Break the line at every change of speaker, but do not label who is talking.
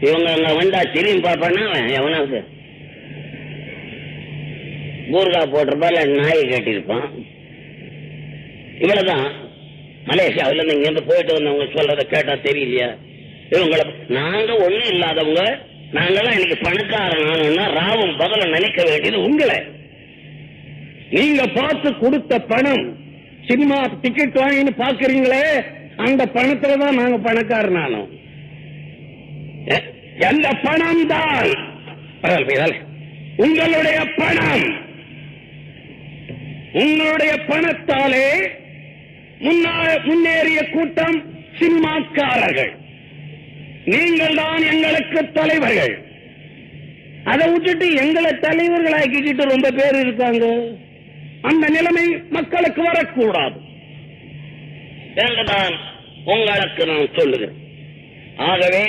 இவங்க அங்க வந்தா திரும்பி பார்ப்பானா எவனாவது ஊர்கா போட்டிருப்பா இல்ல நாயை கட்டியிருப்பான். இவ்வளவுதான். மலேசியாவில இருந்து இங்க இருந்து போயிட்டு வந்தவங்க சொல்றத கேட்டா தெரியலையா? இவங்களை நாங்க ஒண்ணும் இல்லாதவங்க, நாங்கெல்லாம் இன்னைக்கு பணக்காரனா ராவும் பகல நினைக்க வேண்டியது உங்களை.
நீங்க பார்த்து கொடுத்த பணம், சினிமா டிக்கெட் வாங்கின்னு பாக்குறீங்களே, அந்த பணத்துலதான் நாங்க பணக்காரனானோம். அந்த பணம் தான் உங்களுடைய பணம். உங்களுடைய பணத்தாலே முன்னேறிய கூட்டம் சினிமாக்காரர்கள். நீங்கள் தான் எங்களுக்கு தலைவர்கள். அதை விட்டுட்டு எங்களை தலைவர்களாக்கிட்டு ரொம்ப பேர் இருக்காங்க. அந்த நிலைமை மக்களுக்கு வரக்கூடாது
என்றுதான் உங்களுக்கு நான் சொல்லுகிறேன். ஆகவே